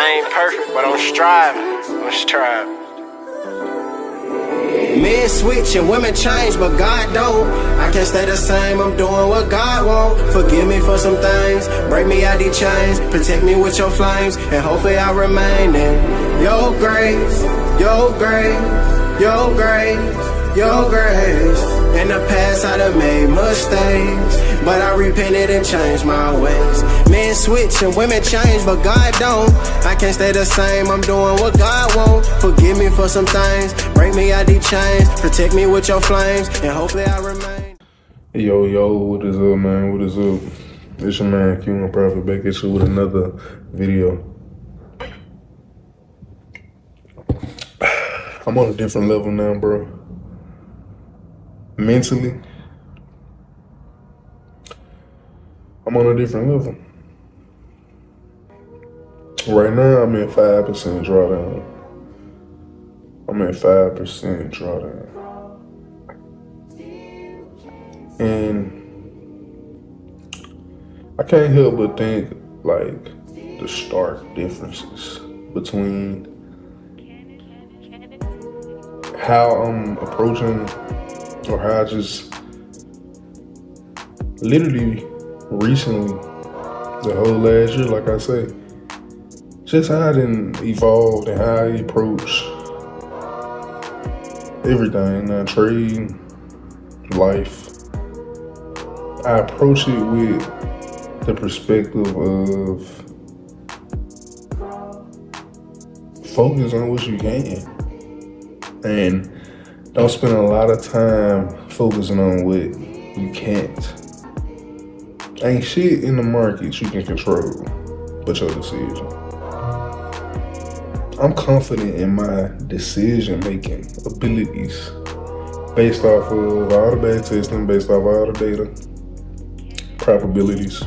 I ain't perfect, but I'm striving. I'm striving. Men switch and women change, but God don't. I can't stay the same, I'm doing what God want. Forgive me for some things, break me out these chains, protect me with your flames, and hopefully I remain in your grace, your grace, your grace, your grace. In the past I done made mistakes, but I repented and changed my ways. Men switch and women change, but God don't. I can't stay the same, I'm doing what God want. Forgive me for some things, break me out these chains, protect me with your flames, and hopefully I remain. Yo, what is up, man? What is up? It's your man Q and Prophet back at you with another video. I'm on a different level now, bro. Mentally, I'm on a different level. Right now, I'm at 5% drawdown. I'm at 5% drawdown. And I can't help but think, like, the stark differences between how I'm approaching, or how I just literally recently, the whole last year, like I say, just how I done evolved and how I approach everything, trade, life. I approach it with the perspective of focus on what you can and don't spend a lot of time focusing on what you can't. Ain't shit in the markets you can control but your decision. I'm confident in my decision-making abilities based off of all the back testing, based off all the data, probabilities,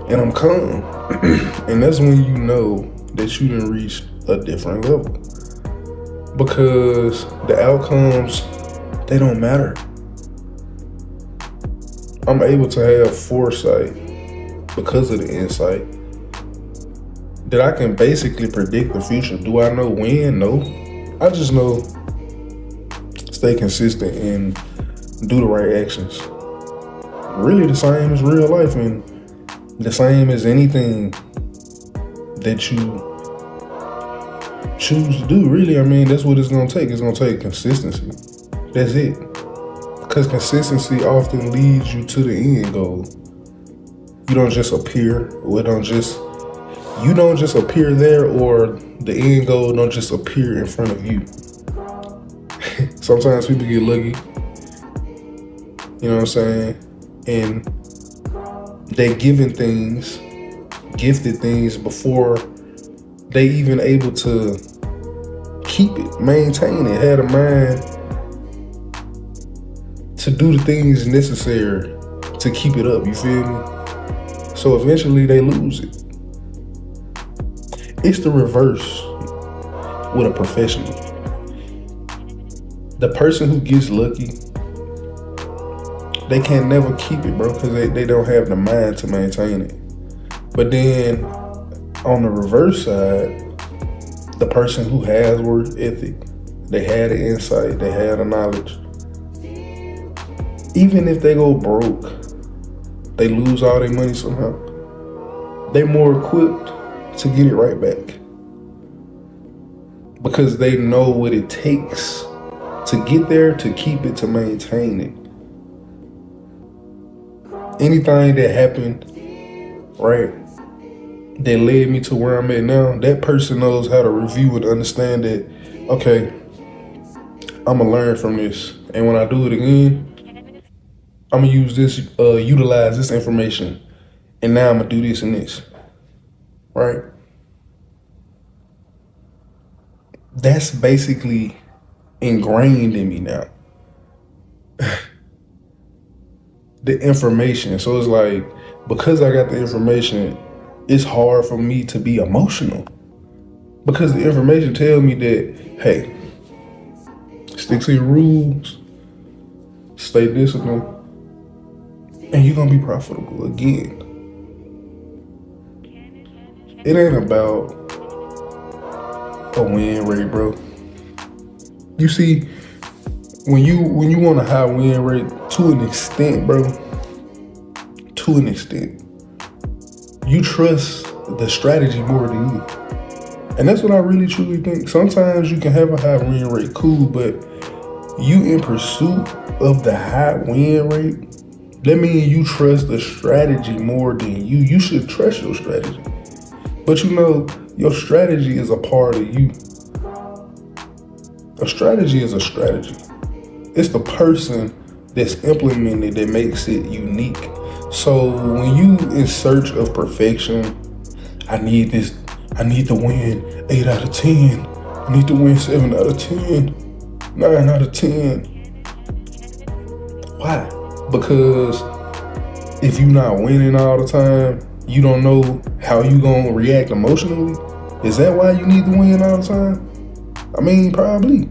and I'm calm. And that's when you know that you done reached a different level. Because the outcomes, they don't matter. I'm able to have foresight because of the insight that I can basically predict the future. Do I know when? No. I just know stay consistent and do the right actions. Really the same as real life and the same as anything that you choose to do, really. I mean, that's what it's gonna take. It's gonna take consistency. That's it. Because consistency often leads you to the end goal. You don't just appear, or you don't just appear there, or the end goal don't just appear in front of you. Sometimes people get lucky, you know what I'm saying? And they gifted things before they even able to keep it, maintain it, had a mind to do the things necessary to keep it up, you feel me? So eventually they lose it. It's the reverse with a professional. The person who gets lucky, they can never keep it, bro, because they don't have the mind to maintain it. But then on the reverse side, the person who has work ethic, they had the insight, they had the knowledge. Even if they go broke, they lose all their money somehow, they're more equipped to get it right back. Because they know what it takes to get there, to keep it, to maintain it. Anything that happened, right, that led me to where I'm at now, that person knows how to review and understand that, okay, I'm gonna learn from this. And when I do it again, I'm gonna use this, utilize this information. And now I'm gonna do this and this, right? That's basically ingrained in me now. The information. So it's like, because I got the information, it's hard for me to be emotional. Because the information tells me that, hey, stick to your rules, stay disciplined, and you're gonna be profitable again. It ain't about a win rate, bro. You see, when you want a high win rate, to an extent, bro, to an extent, you trust the strategy more than you. And that's what I really truly think. Sometimes you can have a high win rate, cool, but you in pursuit of the high win rate, that means you trust the strategy more than you. You should trust your strategy. But you know, your strategy is a part of you. A strategy is a strategy. It's the person that's implemented that makes it unique. So when you in search of perfection, I need to win 8 out of 10. I need to win 7 out of 10, 9 out of 10. Why? Because if you're not winning all the time, you don't know how you gonna react emotionally. Is that why you need to win all the time? I mean, probably.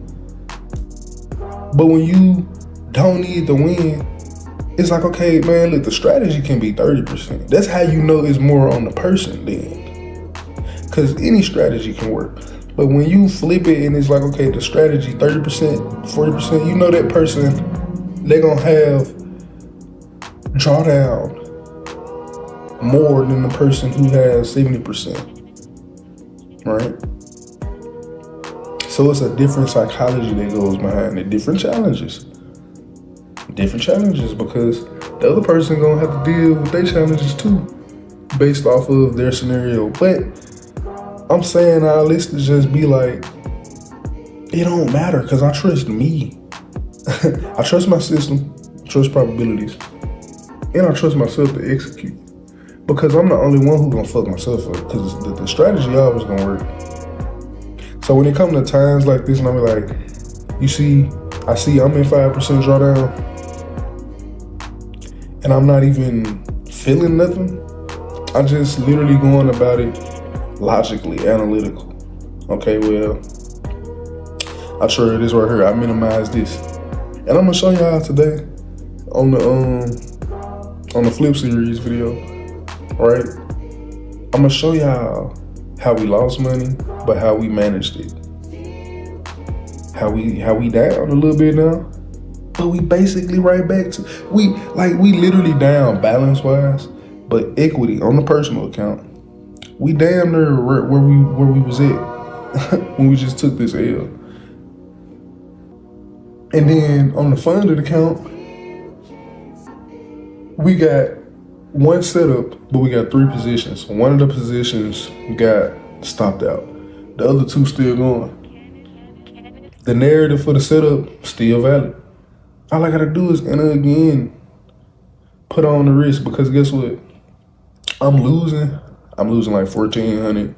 But when you don't need to win, it's like, okay, man, look, the strategy can be 30%. That's how you know it's more on the person then. Because any strategy can work. But when you flip it and it's like, okay, the strategy 30%, 40%, you know that person, they're gonna have drawdown more than the person who has 70%, right? So it's a different psychology that goes behind it, different challenges because the other person gonna have to deal with their challenges too, based off of their scenario. But I'm saying all this to just be like, it don't matter because I trust me. I trust my system, trust probabilities, and I trust myself to execute. Because I'm the only one who gonna fuck myself up. Because the strategy always gonna work. So when it comes to times like this, and I'm like, I see I'm in 5% drawdown, and I'm not even feeling nothing. I'm just literally going about it logically, analytical. Okay, well, I trade this right here. I minimize this, and I'm gonna show y'all today on the flip series video. Right? I'm gonna show y'all how we lost money, but how we managed it. How we down a little bit now, but we basically right back to we literally down balance wise, but equity on the personal account, we damn near where we was at when we just took this L. And then on the funded account, we got one setup, but we got 3 positions. One of the positions got stopped out. The other 2 still going. The narrative for the setup still valid. All I gotta do is enter again, put on the risk, because guess what? I'm losing like 1,400.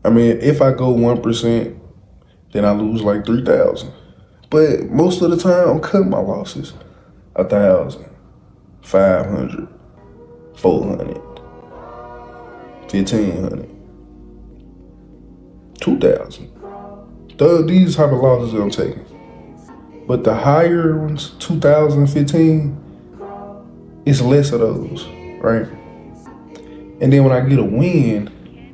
I mean, if I go 1%, then I lose like 3,000. But most of the time, I'm cutting my losses. 1,000, 500. 400, 1,500, 2,000. These type of losses I'm taking. But the higher ones, 2,000, 15, it's less of those, right? And then when I get a win,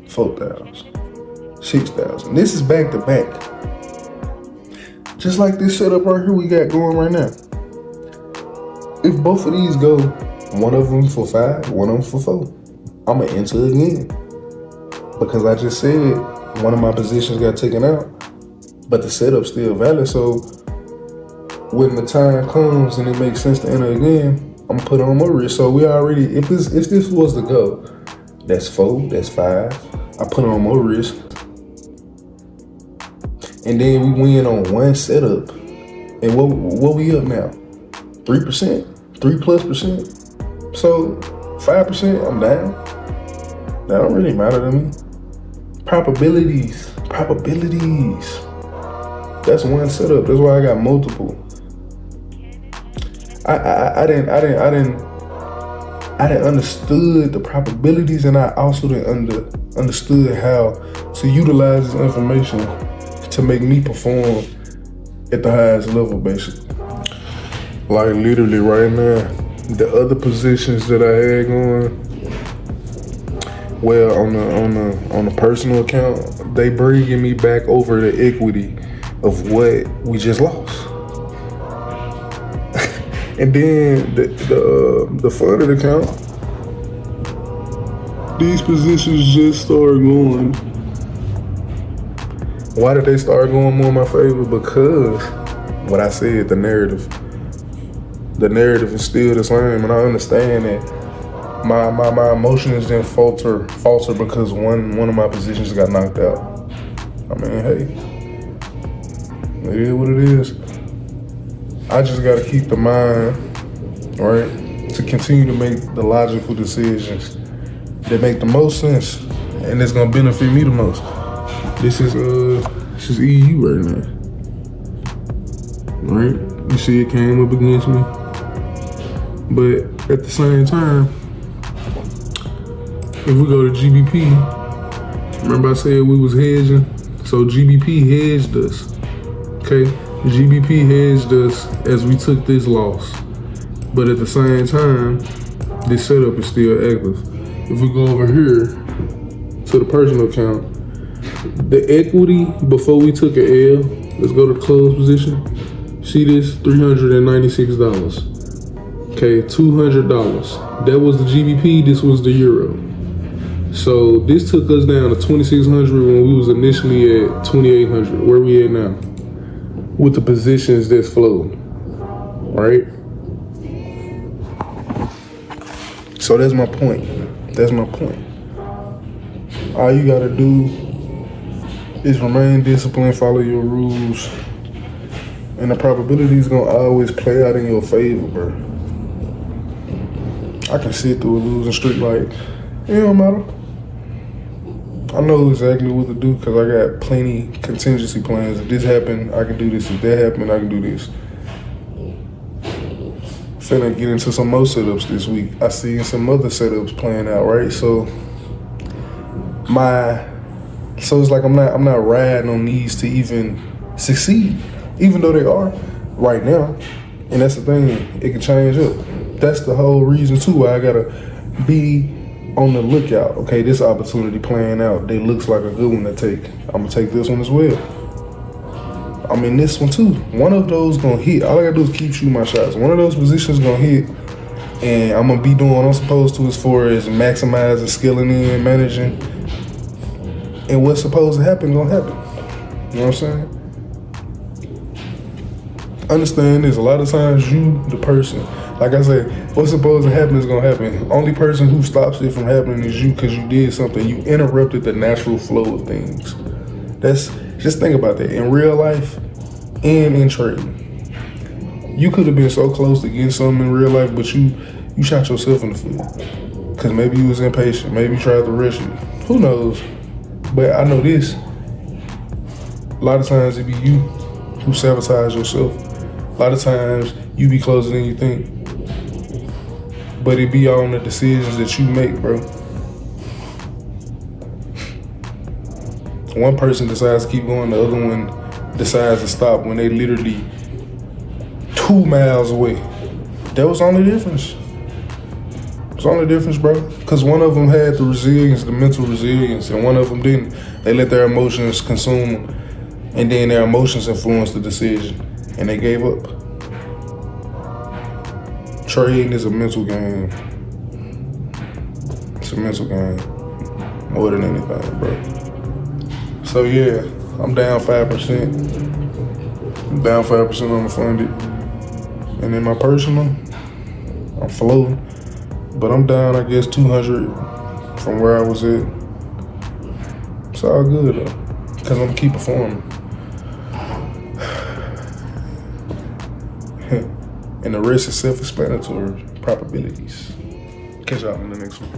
4,000, 6,000. This is back to back. Just like this setup right here we got going right now. If both of these go, one of them for 5, one of them for 4, I'm gonna enter again. Because I just said one of my positions got taken out, but the setup's still valid. So when the time comes and it makes sense to enter again, I'm gonna put on more risk. So we already, if this was the go, that's 4, that's 5. I put on more risk. And then we win on one setup. And what we up now? 3%, 3+%. So 5%, I'm down. That don't really matter to me. Probabilities. That's one setup. That's why I got multiple. I didn't understood the probabilities, and I also didn't understood how to utilize this information to make me perform at the highest level, basically. Like literally right now, the other positions that I had going, Well, on the personal account, they bringing me back over the equity of what we just lost. And then the funded account, these positions just started going. Why did they start going more in my favor? Because what I said, the narrative is still the same, and I understand that my emotions didn't falter because one of my positions got knocked out. I mean, hey, it is what it is. I just gotta keep the mind, right, to continue to make the logical decisions that make the most sense and it's gonna benefit me the most. This is EU right now. Right? You see it came up against me. But at the same time, if we go to GBP, remember I said we was hedging? So GBP hedged us. Okay? GBP hedged us as we took this loss. But at the same time, this setup is still active. If we go over here to the personal account, the equity before we took an L, let's go to the close position. See this? $396. Okay, $200. That was the GBP, this was the euro. So this took us down to 2,600 when we was initially at 2,800. Where we at now? With the positions that's flowed, right? So that's my point. All you gotta do is remain disciplined, follow your rules, and the probability is gonna always play out in your favor, bro. I can sit through a losing streak like, it don't matter. I know exactly what to do because I got plenty contingency plans. If this happened, I can do this. If that happened, I can do this. Finna get into some more setups this week. I see some other setups playing out, right? So it's like I'm not riding on these to even succeed, even though they are right now. And that's the thing, it can change up. That's the whole reason too why I gotta be on the lookout. Okay, this opportunity playing out, they looks like a good one to take. I'm gonna take this one as well. I mean this one too. One of those gonna hit. All I gotta do is keep shooting my shots. One of those positions gonna hit, and I'm gonna be doing what I'm supposed to as far as maximizing, skilling in, managing. And what's supposed to happen gonna happen. You know what I'm saying? Understand this, a lot of times you, the person, like I said, what's supposed to happen is gonna happen. Only person who stops it from happening is you because you did something. You interrupted the natural flow of things. Just think about that. In real life and in trading. You could have been so close to getting something in real life, but you shot yourself in the foot. Because maybe you was impatient. Maybe you tried to rush it. Who knows? But I know this. A lot of times it be you who sabotage yourself. A lot of times you be closer than you think. But it be on the decisions that you make, bro. One person decides to keep going, the other one decides to stop when they literally 2 miles away. That was the only difference. It's the only difference, bro. Because one of them had the resilience, the mental resilience, and one of them didn't. They let their emotions consume them, and then their emotions influenced the decision, and they gave up. Trading is a mental game. It's a mental game more than anything, bro. So yeah, I'm down 5%. I'm down 5% on the funded. And in my personal, I'm floating. But I'm down, I guess, 200 from where I was at. It's all good though, because I'm gonna keep performing. And the rest is self-explanatory probabilities. Catch y'all in the next one.